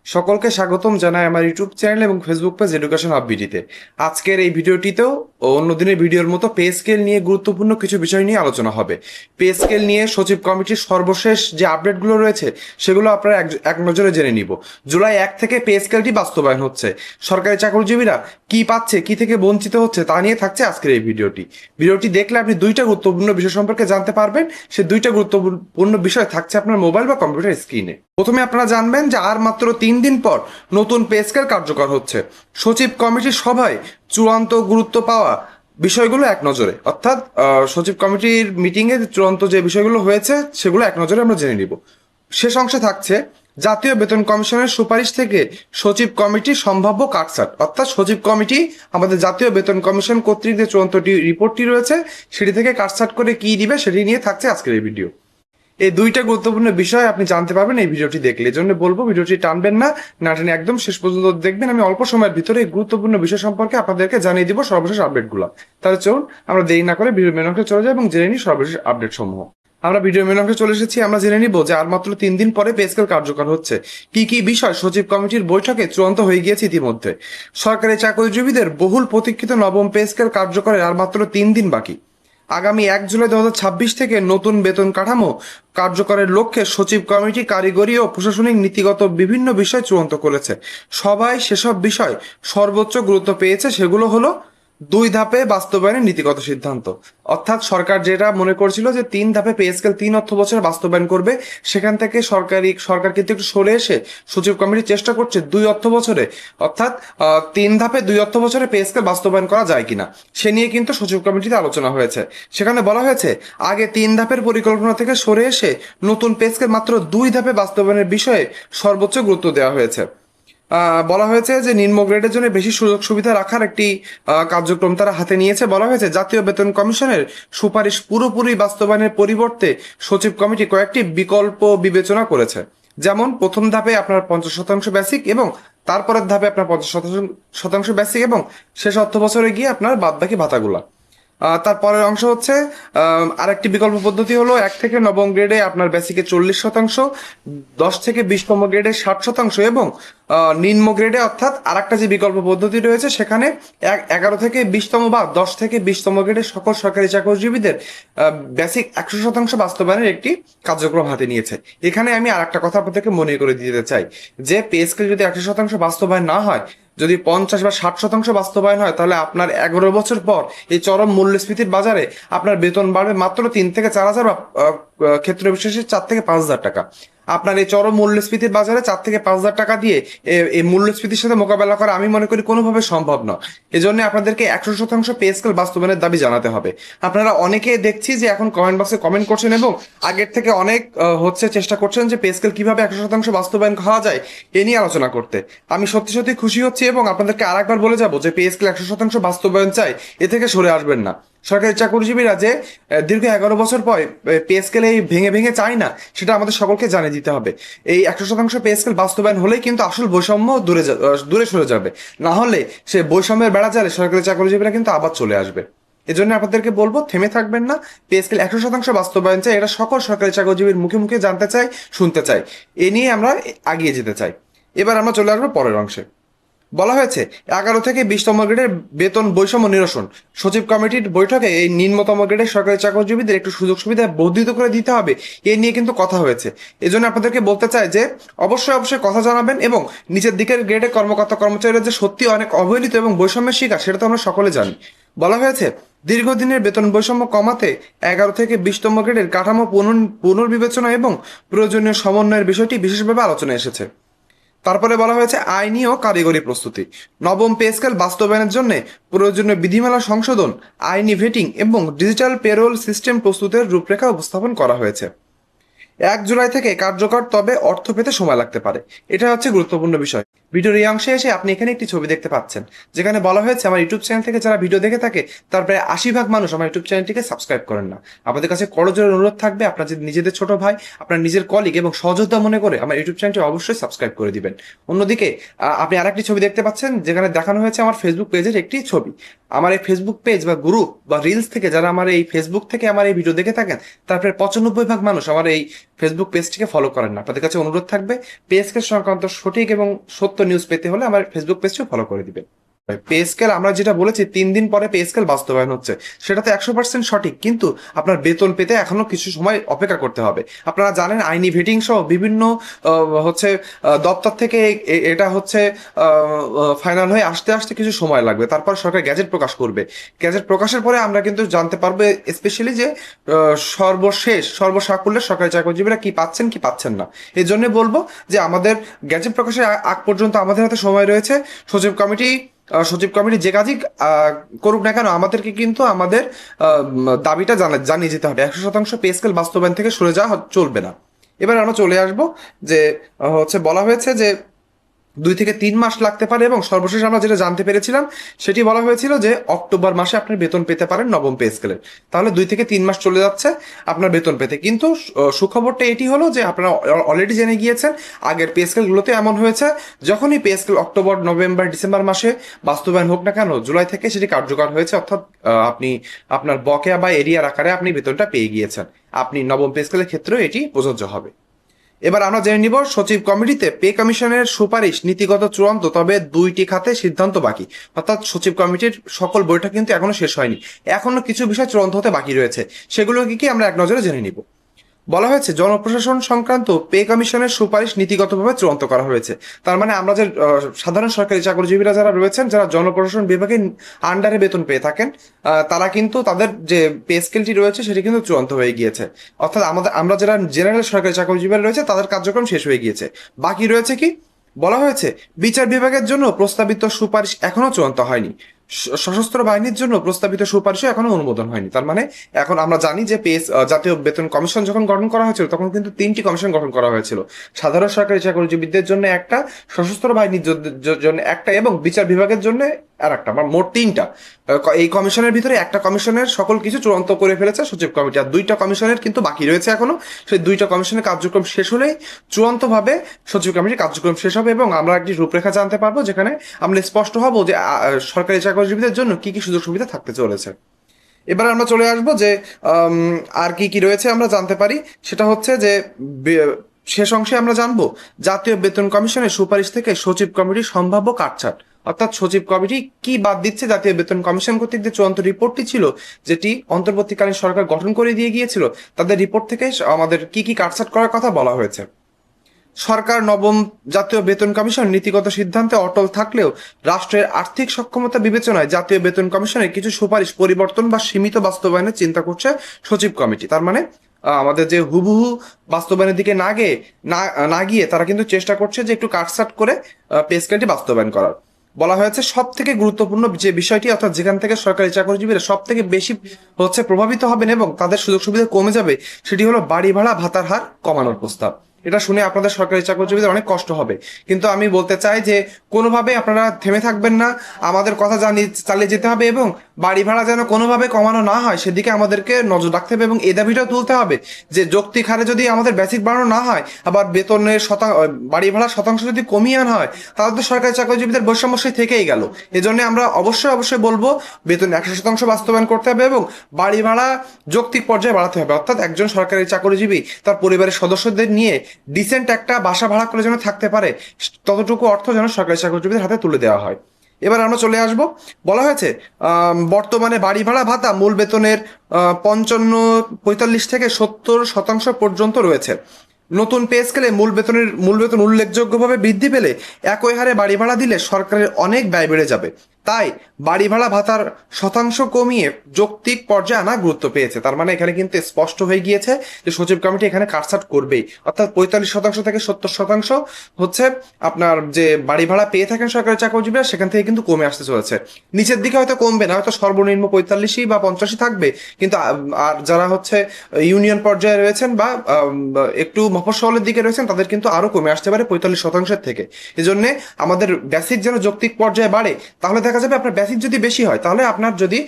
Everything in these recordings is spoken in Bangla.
সকলকে স্বাগতম জানাই আমার ইউটিউব চ্যানেল এবং ফেসবুক পেজ এডুকেশন হাব বিডিতে। আজকের এই ভিডিওটিতেও অন্য দিনের ভিডিওর মতো পে স্কেল নিয়ে গুরুত্বপূর্ণ কিছু বিষয় নিয়ে আলোচনা হবে। পে স্কেল নিয়ে সচিব কমিটির সর্বশেষ যে আপডেটগুলো রয়েছে সেগুলো আপনারা এক নজরে জেনে নিব। জুলাই 1 থেকে পে স্কেলটি বাস্তবায়ন হচ্ছে। সরকারি চাকরিজীবীরা কি পাচ্ছে, কি থেকে বঞ্চিত হচ্ছে তা নিয়ে থাকছে আজকের এই ভিডিওটি দেখলে আপনি দুইটা গুরুত্বপূর্ণ বিষয় সম্পর্কে জানতে পারবেন। সে দুইটা গুরুত্বপূর্ণ বিষয় থাকছে আপনার মোবাইল বা কম্পিউটার স্ক্রিনে। প্রথমে আপনারা জানবেন যে আর মাত্র 3 দিন পর নতুন পে স্কেল কার্যকর হচ্ছে। সচিব কমিটির সভায় চূড়ান্ত গুরুত্ব পাওয়া বিষয়গুলো এক নজরে, অর্থাৎ সচিব কমিটির মিটিংয়ে চূড়ান্ত যে বিষয়গুলো হয়েছে সেগুলো এক নজরে আমরা জেনে নিব। শেষ অংশে থাকছে জাতীয় বেতন কমিশনের সুপারিশ থেকে সচিব কমিটির সম্ভাব্য কাটছাট, অর্থাৎ সচিব কমিটি আমাদের জাতীয় বেতন কমিশন কর্তৃক যে চূড়ান্ত রিপোর্টটি রয়েছে সেটি থেকে কাটছাট করে কি দিবে সেটি নিয়ে থাকছে আজকের এই ভিডিও। এই দুইটা গুরুত্বপূর্ণ বিষয় আপনি জানতে পারবেন এই ভিডিওটি দেখলে। এই জন্য বলবো ভিডিওটি টানবেন না, না টেনে একদম শেষ পর্যন্ত দেখবেন। আমি অল্প সময়ের ভিতরে এই গুরুত্বপূর্ণ বিষয় সম্পর্কে আপনাদেরকে জানিয়ে দিব সর্বশেষ আপডেটগুলো। তাহলে চলুন আমরা দেরি না করে ভিডিও মেন অংশে চলে যাই এবং জেনে নিই সর্বশেষ আপডেট সমূহ। আমরা ভিডিও মেন অংশে চলে এসেছি। আমরা জেনে নিব যে আর মাত্র 3 দিন পরে পে স্কেল কার্যকর হচ্ছে। কি কি বিষয় সচিব কমিটির বৈঠকে চূড়ান্ত হয়ে গিয়েছে ইতিমধ্যে। সরকারি চাকরিজীবীদের বহুল প্রতীক্ষিত নবম পে স্কেল কার্যকরের আর মাত্র 3 দিন বাকি। আগামী 1 জুলাই 2026 থেকে নতুন বেতন কাঠামো কার্যকরের লক্ষ্যে সচিব কমিটি কারিগরি ও প্রশাসনিক নীতিগত বিভিন্ন বিষয় চূড়ান্ত করেছে। সবাই সেসব বিষয় সর্বোচ্চ গুরুত্ব পেয়েছে। সেগুলো হলো 2 ধাপে বাস্তবায়নের নীতিগত সিদ্ধান্ত। অর্থাৎ সরকার যেটা মনে করছিল যে 3 ধাপে পে স্কেল 3 অর্থ বছরে বাস্তবায়ন করবে, সেখান থেকে সরকার কিন্তু একটু সরে এসে সচিব কমিটি চেষ্টা করছে 2 অর্থ বছরে, অর্থাৎ 3 ধাপে 2 অর্থ বছরে পে স্কেল বাস্তবায়ন করা যায় কিনা সে নিয়ে কিন্তু সচিব কমিটিতে আলোচনা হয়েছে। সেখানে বলা হয়েছে আগে 3 ধাপের পরিকল্পনা থেকে সরে এসে নতুন পে স্কেল মাত্র 2 ধাপে বাস্তবায়নের বিষয়ে সর্বোচ্চ গুরুত্ব দেওয়া হয়েছে। বলা হয়েছে যে নিম্ন গ্রেডের জন্য বেশি সুযোগ সুবিধা রাখার একটি কার্যক্রম তারা হাতে নিয়েছে। বলা হয়েছে জাতীয় বেতন কমিশনের সুপারিশ পুরোপুরি বাস্তবায়নের পরিবর্তে সচিব কমিটি কয়েকটি বিকল্প বিবেচনা করেছে। যেমন প্রথম ধাপে আপনার 50% বেসিক এবং তারপরের ধাপে আপনার 50% বেসিক এবং শেষ অর্থ বছরে গিয়ে আপনার বাদবাকি ভাতাগুলা। তারপরের অংশ হচ্ছে আরেকটি বিকল্প পদ্ধতি হলো 1 থেকে 9ম গ্রেডে আপনার বেসিকে 40%, 10 থেকে 20তম গ্রেডে 60% এবং নিম্ন গ্রেডে অর্থাৎ আরেকটা যে বিকল্প পদ্ধতি রয়েছে সেখানে 11 থেকে 20তম বা 10 থেকে 20তম গ্রেডের সকল সরকারি চাকরিজীবীদের বেসিক 100% বাস্তবায়নের একটি কার্যক্রম হাতে নিয়েছে। এখানে আমি আরেকটা কথা আপনাদেরকে মনে করে দিতে চাই যে পে স্কেল যদি 100% বাস্তবায়ন না হয়, যদি 50 বা 60% বাস্তবায়ন হয়, তাহলে আপনার 11 বছর পর এই চরম মূল্যস্ফীতির বাজারে আপনার বেতন বাড়বে মাত্র 3 থেকে 4 হাজার বা ক্ষেত্র বিশেষে 4 থেকে 5 হাজার টাকা। আপনার এই চরম মূল্যস্ফীতির বাজারে 4 থেকে 5 হাজার টাকা দিয়ে এই মূল্যস্ফীতির সাথে মোকাবেলা করা আমি মনে করি কোনোভাবে সম্ভব নয়। এজন্য আপনাদেরকে 100% পে স্কেল বাস্তবায়নের দাবি জানাতে হবে। আপনারা অনেকে দেখছি যে এখন কমেন্ট বক্সে কমেন্ট করছেন এবং আগের থেকে অনেক চেষ্টা করছেন যে পে স্কেল কিভাবে 100% বাস্তবায়ন করা যায় এ নিয়ে আলোচনা করতে। আমি সত্যি সত্যি খুশি হচ্ছি এবং আপনাদেরকে আরেকবার বলে যাবো যে পে স্কেল 100% বাস্তবায়ন চাই, এ থেকে সরে আসবেন না। সরকারি চাকরিজীবীরা যে দীর্ঘ 11 বছর পর পে স্কেল এই ভেঙে ভেঙে চায় না, সেটা আমাদের সকলকে জানিয়ে দিতে হবে। এই 100% পে স্কেল বাস্তবায়ন হলেই কিন্তু আসল বৈষম্য দূরে সরে যাবে। না হলে সে বৈষম্যের বেড়া জালে সরকারি চাকরিজীবীরা কিন্তু আবার চলে আসবে। এজন্য আপনাদেরকে বলবো থেমে থাকবেন না। পে স্কেল 100% বাস্তবায়ন চাই, এটা সকল সরকারি চাকরিজীবীর মুখে মুখে জানতে চাই, শুনতে চাই। এ নিয়ে আমরা এগিয়ে যেতে চাই। এবার আমরা চলে আসবো পরের অংশে। বলা হয়েছে 11 থেকে 20তম গ্রেডের বেতন বৈষম্য নিরসন। সচিব কমিটির বৈঠকে এই নিম্নতম গ্রেডের সরকারি চাকরিজীবীদের একটু সুযোগ সুবিধা বর্ধিত করে দিতে হবে, এ নিয়ে কিন্তু কথা হয়েছে। এজন্য আপনাদেরকে বলতে চাই যে অবশ্যই কথা জানাবেন এবং নিচের দিকের গ্রেডে কর্মকর্তা কর্মচারীরা যে সত্যি অনেক অবহেলিত এবং বৈষম্যের শিকার সেটা তো আমরা সকলে জানি। বলা হয়েছে দীর্ঘদিনের বেতন বৈষম্য কমাতে 11 থেকে 20তম গ্রেডের কাঠামো পুনর্বিবেচনা এবং প্রয়োজনীয় সমন্বয়ের বিষয়টি বিশেষভাবে আলোচনায় এসেছে। তারপরে বলা হয়েছে আইনি ও কারিগরি প্রস্তুতি। নবম পে স্কেল বাস্তবায়নের জন্য প্রয়োজনীয় বিধিমালা সংশোধন, আইনি ভেটিং এবং ডিজিটাল পেরোল সিস্টেম প্রস্তুতের রূপরেখা উপস্থাপন করা হয়েছে। 1 জুলাই থেকে কার্যকর, তবে অর্থ পেতে সময় লাগতে পারে। এটা হচ্ছে গুরুত্বপূর্ণ বিষয়। ভিডিওর এই অংশে এসে আপনি এখানে একটি ছবি দেখতে পাচ্ছেন যেখানে বলা হয়েছে আমার ইউটিউব চ্যানেল থেকে যারা ভিডিও দেখে থাকে তার প্রায় 80% মানুষ আমার ইউটিউব চ্যানেলটিকে সাবস্ক্রাইব করেন না। আপনাদের কাছে করজোড়ে অনুরোধ থাকবে আপনার যদি নিজেদের ছোট ভাই, আপনার নিজের কলিগ এবং সহযোদ্ধা মনে করে আমার ইউটিউব চ্যানেলটি অবশ্যই সাবস্ক্রাইব করে দিবেন। অন্যদিকে আপনি আরেকটি ছবি দেখতে পাচ্ছেন যেখানে দেখানো হয়েছে আমার ফেসবুক পেজের একটি ছবি। আমার এই ফেসবুক পেজ বা গ্রুপ বা রিলস থেকে যারা আমার এই ফেসবুক থেকে আমার এই ভিডিও দেখে থাকেন, তারপরে 95% মানুষ আমার এই ফেসবুক পেজটিকে ফলো করেন না। আপনাদের কাছে অনুরোধ থাকবে পে স্কেল সংক্রান্ত সঠিক এবং সত্য নিউজ পেতে হলে আমার ফেসবুক পেজটিও ফলো করে দিবেন। পে স্কেল আমরা যেটা বলেছি 3 দিন পরে পে স্কেল বাস্তবায়ন হচ্ছে, সেটা তো 100% সঠিক, কিন্তু আপনার বেতন পেতে এখনো কিছু সময় অপেক্ষা করতে হবে। আপনারা জানেন আইনি ভেটিং সহ বিভিন্ন হচ্ছে দপ্তর থেকে এটা হচ্ছে ফাইনাল হয়ে আসতে আসতে কিছু সময় লাগবে, তারপর সরকার গ্যাজেট প্রকাশ করবে। গ্যাজেট প্রকাশের পরে আমরা কিন্তু জানতে পারবো স্পেশালি যে সর্বসাকুল্যে সরকারি চাকরিজীবীরা কি পাচ্ছেন কি পাচ্ছেন না। এই জন্য বলবো যে আমাদের গ্যাজেট প্রকাশের আগ পর্যন্ত আমাদের হাতে সময় রয়েছে। সচিব কমিটি যে কাজই করুক না কেন, আমাদেরকে কিন্তু আমাদের দাবিটা জানিয়ে যেতে হবে। 100% পে স্কেল বাস্তবায়ন থেকে সরে যাওয়া চলবে না। এবার আমরা চলে আসবো যে হচ্ছে বলা হয়েছে যে 2 থেকে 3 মাস লাগতে পারে, এবং সর্বশেষ আমরা যেটা জানতে পেরেছিলাম সেটি বলা হয়েছিল যে অক্টোবর মাসে আপনি বেতন পেতে পারেন নবম পে স্কেলের। তাহলে 2 থেকে 3 মাস চলে যাচ্ছে আপনার বেতন পেতে। কিন্তু সুখবরটা এটি হলো যে আপনারা অলরেডি জেনে গিয়েছেন আগের পে স্কেলগুলোতে এমন হয়েছে, যখনই pay scale October, November, December মাসে বাস্তবায়ন হোক না কেন, জুলাই থেকে সেটি কার্যকর হয়েছে, অর্থাৎ আপনি আপনার বকেয়া বা এরিয়ার আকারে আপনি বেতনটা পেয়ে গিয়েছেন। আপনি নবম পে স্কেলের ক্ষেত্রেও এটি প্রযোজ্য হবে। এবার আমরা জেনে নিব সচিব কমিটিতে পে কমিশনের সুপারিশ নীতিগত চূড়ান্ত, তবে 2টি খাতে সিদ্ধান্ত বাকি। অর্থাৎ সচিব কমিটির সকল বৈঠক কিন্তু এখনো শেষ হয়নি, এখনো কিছু বিষয় চূড়ান্ত হতে বাকি রয়েছে। সেগুলো কি কি আমরা এক নজরে জেনে নিব। বলা হয়েছে জনপ্রশাসন সংক্রান্ত পে কমিশনের সুপারিশ নীতিগতভাবে চূড়ান্ত করা হয়েছে। তার মানে আমরা যে সাধারণ সরকারি চাকরিজীবীরা যারা রয়েছেন, যারা জনপ্রশাসন বিভাগের আন্ডারে বেতন পেয়ে থাকেন, তারা কিন্তু তাদের যে পে স্কেলটি রয়েছে সেটি কিন্তু চূড়ান্ত হয়ে গিয়েছে। অর্থাৎ আমরা যারা জেনারেল সরকারি চাকরিজীবীরা রয়েছে তাদের কার্যক্রম শেষ হয়ে গিয়েছে। বাকি রয়েছে কি, বলা হয়েছে বিচার বিভাগের জন্য প্রস্তাবিত সুপারিশ এখনো চূড়ান্ত হয়নি। সশস্ত্র বাহিনীর জন্য প্রস্তাবিত সুপারিশও এখনো অনুমোদন হয়নি। তার মানে এখন আমরা জানি যে জাতীয় বেতন কমিশন যখন গঠন করা হয়েছিল তখন কিন্তু 3টি কমিশন গঠন করা হয়েছিল। সাধারণ সরকারি চাকরিজীবীদের জন্য একটা, সশস্ত্র বাহিনীর জন্য একটা, এবং বিচার বিভাগের জন্য আর একটা, মোট 3টা। এই কমিশনের ভিতরে একটা কমিশনের সকল কিছু চূড়ান্ত করে ফেলেছে সচিব কমিটি, আর 2টা কমিশনের কিন্তু বাকি রয়েছে এখনো। সেই 2টা কমিশনের কার্যক্রম শেষ হলেই চূড়ান্তভাবে সচিব কমিটির কার্যক্রম শেষ হবে, এবং আমরা একটি রূপরেখা জানতে পারবো যেখানে আমরা স্পষ্ট হব যে সরকারি চাকরিজীবীদের জন্য কি কি সুযোগ সুবিধা থাকতে চলেছে। এবার আমরা চলে আসবো যে আর কি কি রয়েছে আমরা জানতে পারি। সেটা হচ্ছে যে শেষ অংশে আমরা জানবো জাতীয় বেতন কমিশনের সুপারিশ থেকে সচিব কমিটির সম্ভাব্য কাটছাট, অর্থাৎ সচিব কমিটি কি বাদ দিচ্ছে জাতীয় বেতন কমিশন কর্তৃক যে চূড়ান্ত রিপোর্টটি ছিল, যেটি অন্তর্বর্তীকালীন সরকার গঠন করে দিয়ে গিয়েছিল, তাদের রিপোর্ট থেকে আমাদের কি কি কাটছাট করার কথা বলা হয়েছে। সরকার নবম জাতীয় বেতন কমিশন নীতিগত সিদ্ধান্তে অটল থাকলেও রাষ্ট্রের আর্থিক সক্ষমতা বিবেচনায় জাতীয় বেতন কমিশনের কিছু সুপারিশ পরিবর্তন বা সীমিত বাস্তবায়নের চিন্তা করছে সচিব কমিটি। তার মানে আমাদের যে হুবহু বাস্তবায়নের দিকে না গিয়ে তারা কিন্তু চেষ্টা করছে যে একটু কাটছাট করে পে স্কেলটি বাস্তবায়ন করার। বলা হয়েছে সব থেকে গুরুত্বপূর্ণ যে বিষয়টি, অর্থাৎ যেখান থেকে সরকারি চাকরিজীবীরা সব থেকে বেশি হচ্ছে প্রভাবিত হবেন এবং তাদের সুযোগ সুবিধা কমে যাবে, সেটি হলো বাড়ি ভাড়া ভাতার হার কমানোর প্রস্তাব। এটা শুনে আপনাদের সরকারি চাকরিজীবীদের অনেক কষ্ট হবে, কিন্তু আমি বলতে চাই যে কোনোভাবে আপনারা থেমে থাকবেন না, আমাদের কথা চালিয়ে যেতে হবে, এবং বাড়ি ভাড়া যেন কোনোভাবে কমানো না হয় সেদিকে আমাদেরকে নজর রাখতে হবে, এবং এই দাবিটাও তুলতে হবে যে যৌক্তিক হারে যদি আমাদের বেসিক বাড়ানো না হয়, আবার বেতনের বাড়ি ভাড়ার শতাংশ যদি কমিয়ে আনা হয়, তাহলে তো সরকারি চাকরিজীবীদের বৈষম্য থেকেই গেল। এজন্য আমরা অবশ্যই বলবো বেতন 100% বাস্তবায়ন করতে হবে এবং বাড়ি ভাড়া যৌক্তিক পর্যায়ে বাড়াতে হবে। অর্থাৎ একজন সরকারি চাকরিজীবী তার পরিবারের সদস্যদের নিয়ে ডিসেন্ট একটা বাসা ভাড়া করে যেন থাকতে পারে, ততটুকু অর্থ যেন সরকারি চাকরিজীবীদের হাতে তুলে দেওয়া হয়। এবার আমরা চলে আসব, বলা হয়েছে বর্তমানে বাড়ি ভাড়া ভাতা মূল বেতনের 45 থেকে 70% পর্যন্ত রয়েছে। নতুন পে স্কেলে মূল বেতন উল্লেখযোগ্যভাবে বৃদ্ধি পেলে একই হারে বাড়ি ভাড়া দিলে সরকারের অনেক ব্যয় বেড়ে যাবে। তাই বাড়ি ভাড়া ভাতার শতাংশ কমিয়ে যৌক্তিক পর্যায়ে আনা গুরুত্ব পেয়েছে। তার মানে এখানে কিন্তু স্পষ্ট হয়ে গিয়েছে যে সচিব কমিটি এখানে কাটছাট করবেই, অর্থাৎ 45% থেকে 70% হচ্ছে আপনার যে বাড়ি ভাড়া পেয়ে থাকেন সরকারি চাকরিজীবীরা, সেখান থেকে কিন্তু কমে আসতে চলেছে। নিচের দিকে হয়তো কমবে না, হয়তো সর্বনিম্ন 45 বা 85 থাকবে, কিন্তু আর যারা হচ্ছে ইউনিয়ন পর্যায়ে রয়েছেন বা একটু মফস্বলের দিকে রয়েছেন তাদের কিন্তু আরো কমে আসতে পারে 45% থেকে। এজন্য আমাদের বেসিক যেন যৌক্তিক পর্যায়ে বাড়ে, তাহলে দেখা দেখা যাবে আপনার বেসিক যদি বেশি হয়, তাহলে আপনার যদি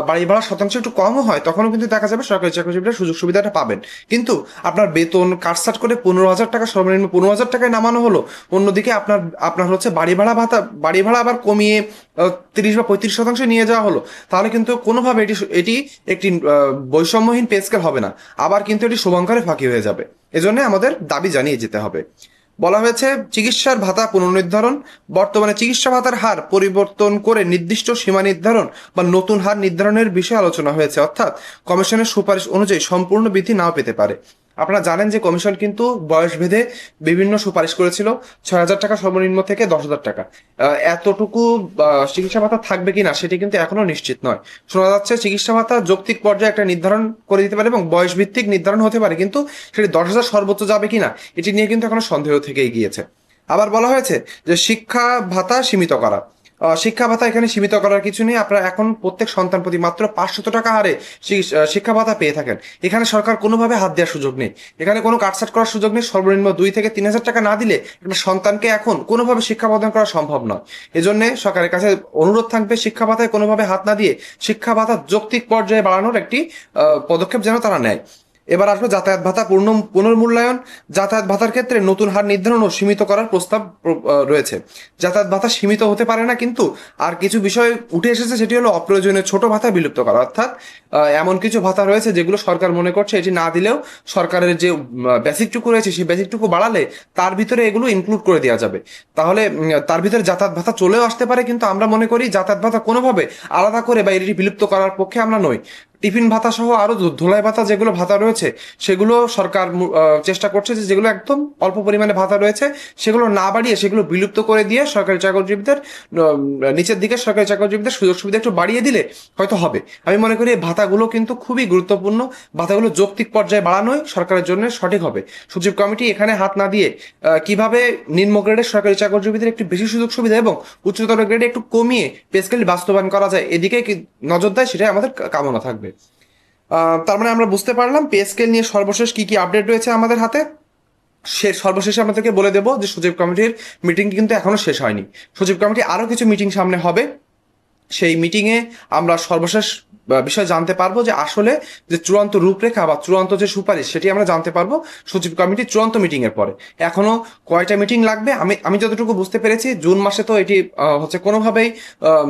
বাড়ি ভাড়া শতাংশ একটু কমও হয়, তখনও কিন্তু দেখা যাবে সরকারি চাকরিজীবীরা সুযোগ সুবিধাটা পাবেন। কিন্তু আপনার বেতন কাটছাট করে 15,000 টাকা, সর্বনিম্ন 15,000 টাকায় নামানো হলো, অন্যদিকে আপনার আপনার হচ্ছে বাড়ি ভাড়া আবার কমিয়ে 30 বা 35% নিয়ে যাওয়া হলো, তাহলে কিন্তু কোনোভাবে এটি এটি একটি বৈষম্যহীন পে স্কেল হবে না, আবার কিন্তু এটি শুভঙ্করে ফাঁকি হয়ে যাবে। এজন্য আমাদের দাবি জানিয়ে যেতে হবে। বলা হয়েছে চিকিৎসার ভাতা পুনর্নির্ধারণ। বর্তমানে চিকিৎসা ভাতার হার পরিবর্তন করে নির্দিষ্ট সীমা নির্ধারণ বা নতুন হার নির্ধারণের বিষয়ে আলোচনা হয়েছে, অর্থাৎ কমিশনের সুপারিশ অনুযায়ী সম্পূর্ণ বৃদ্ধি নাও পেতে পারে। আপনারা জানেন যে কমিশন কিন্তু বয়স ভেদে বিভিন্ন সুপারিশ করেছিল, 6,000 টাকা সর্বনিম্ন থেকে 10,000 টাকা। এতটুকু চিকিৎসা ভাতা থাকবে কিনা সেটি কিন্তু এখনো নিশ্চিত নয়। শোনা যাচ্ছে চিকিৎসা ভাতা যৌক্তিক পর্যায়ে একটা নির্ধারণ করে দিতে পারে এবং বয়স ভিত্তিক নির্ধারণ হতে পারে, কিন্তু সেটি 10,000 সর্বোচ্চ যাবে কিনা এটি নিয়ে কিন্তু এখনো সন্দেহ থেকেই গিয়েছে। আবার বলা হয়েছে যে শিক্ষা ভাতা সীমিত করা। শিক্ষা ভাতা এখানে সীমিত করার কিছু নেই। আপনারা এখন প্রত্যেক সন্তান প্রতি মাত্র 500 টাকা হারে শিক্ষা ভাতা পেয়ে থাকেন। এখানে সরকার কোনোভাবে হাত দেওয়ার সুযোগ নেই, এখানে কোনো কাটছাট করার সুযোগ নেই। সর্বনিম্ন 2 থেকে 3,000 টাকা না দিলে একটা সন্তানকে এখন কোনোভাবে শিক্ষা প্রদান করা সম্ভব নয়। এজন্য সরকারের কাছে অনুরোধ থাকবে, শিক্ষা ভাতায় কোনোভাবে হাত না দিয়ে শিক্ষা ভাতা যৌক্তিক পর্যায়ে বাড়ানোর একটি পদক্ষেপ যেন তারা নেয়। এবার আসবে যাতায়াত ভাতা পুনর্মূল্যায়ন। যাতায়াত ভাতার ক্ষেত্রে নতুন হার নির্ধারণ ও সীমিত করার প্রস্তাব রয়েছে। যাতায়াত ভাতা সীমিত হতে পারে না, কিন্তু আর কিছু বিষয় উঠে এসেছে, সেটি হলো অপ্রয়োজনীয় ছোট ভাতা বিলুপ্ত করা। অর্থাৎ এমন কিছু ভাতা রয়েছে যেগুলো সরকার মনে করছে এটি না দিলেও সরকারের যে বেসিকটুকু রয়েছে সেই বেসিকটুকু বাড়ালে তার ভিতরে এগুলো ইনক্লুড করে দেওয়া যাবে, তাহলে তার ভিতরে যাতায়াত ভাতা চলেও আসতে পারে। কিন্তু আমরা মনে করি যাতায়াত ভাতা কোনোভাবে আলাদা করে বা এটি বিলুপ্ত করার পক্ষে আমরা নই। টিফিন ভাতা সহ আরো ধুলাই ভাতা যেগুলো ভাতা রয়েছে সেগুলো সরকার চেষ্টা করছে যে যেগুলো একদম অল্প পরিমাণে ভাতা রয়েছে সেগুলো না বাড়িয়ে সেগুলো বিলুপ্ত করে দিয়ে সরকারি চাকরিজীবীদের নিচের দিকে সরকারি চাকরিজীবীদের সুযোগ সুবিধা একটু বাড়িয়ে দিলে হয়তো হবে। আমি মনে করি এই ভাতাগুলো কিন্তু খুবই গুরুত্বপূর্ণ। ভাতাগুলো যৌক্তিক পর্যায়ে বাড়ানোই সরকারের জন্য সঠিক হবে। সচিব কমিটি এখানে হাত না দিয়ে কিভাবে নিম্ন গ্রেডের সরকারি চাকরিজীবীদের একটু বেশি সুযোগ সুবিধা এবং উচ্চতর গ্রেডে একটু কমিয়ে পে স্কেল বাস্তবায়ন করা যায় এদিকে নজর দেয়, সেটাই আমাদের কামনা থাকবে। তার মানে আমরা বুঝতে পারলাম পে স্কেল নিয়ে সর্বশেষ কি কি আপডেট রয়েছে আমাদের হাতে। সর্বশেষে আমাদেরকে বলে দেবো যে সচিব কমিটির মিটিং কিন্তু এখনো শেষ হয়নি। সচিব কমিটি আরো কিছু মিটিং সামনে হবে, সেই মিটিংয়ে আমরা সর্বশেষ বিষয় জানতে পারবো যে আসলে যে চূড়ান্ত রূপরেখা বা চূড়ান্ত যে সুপারিশ সেটি আমরা জানতে পারবো সচিব কমিটির চূড়ান্ত মিটিং এর পরে। এখনো কয়টা মিটিং লাগবে আমি যতটুকু বুঝতে পেরেছি, জুন মাসে তো এটি হচ্ছে কোনোভাবেই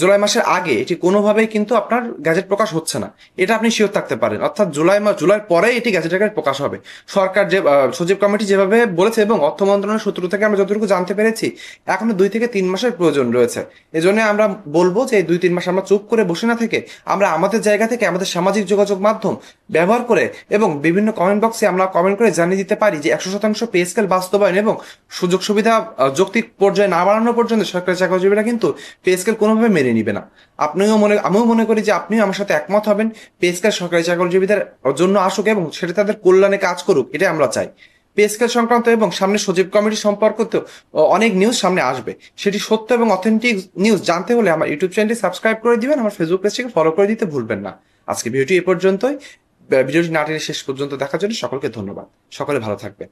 জুলাই মাসের আগে এটি কোনোভাবেই কিন্তু আপনার গ্যাজেট প্রকাশ হচ্ছে না, এটা আপনি শিওর থাকতে পারেন। অর্থাৎ জুলাইয়ের পরে এটি গ্যাজেট আকারে প্রকাশ হবে। সরকার যে সচিব কমিটি যেভাবে বলেছে এবং অর্থ মন্ত্রণালয়ের সূত্র থেকে আমরা যতটুকু জানতে পেরেছি এখনো 2 থেকে 3 মাসের প্রয়োজন রয়েছে। এজন্য আমরা বলবো যে এই 2-3 মাস আমরা চুপ করে বসে না থেকে আমরা আমাদের জায়গা থেকে আমাদের সামাজিক যোগাযোগ মাধ্যম ব্যবহার করে এবং বিভিন্ন কমেন্ট বক্সে আমরা কমেন্ট করে জানিয়ে দিতে পারি যে 100% পে স্কেল বাস্তবায়ন এবং সুযোগ সুবিধা যৌক্তিক পর্যায়ে না বাড়ানো পর্যন্ত সরকারি চাকরিজীবীরা কিন্তু পে স্কেল কোনোভাবে মেনে নিবে না। আমিও মনে করি যে আপনিও আমার সাথে একমত হবেন। পে স্কেল সরকারি চাকরিজীবীদের জন্য আসুক এবং সেটা তাদের কল্যাণে কাজ করুক, এটাই আমরা চাই। পে স্কেল সংক্রান্ত এবং সামনে সচিব কমিটি সম্পর্কিত অনেক নিউজ সামনে আসবে, সেটি সত্য এবং অথেন্টিক নিউজ জানতে হলে আমার ইউটিউব চ্যানেলটি সাবস্ক্রাইব করে দিবেন, আমার ফেসবুক পেজটিকে ফলো করে দিতে ভুলবেন না। আজকে ভিডিওটি এ পর্যন্তই। ভিডিওটি না টেনে শেষ পর্যন্ত দেখার জন্য সকলকে ধন্যবাদ। সকলে ভালো থাকবেন।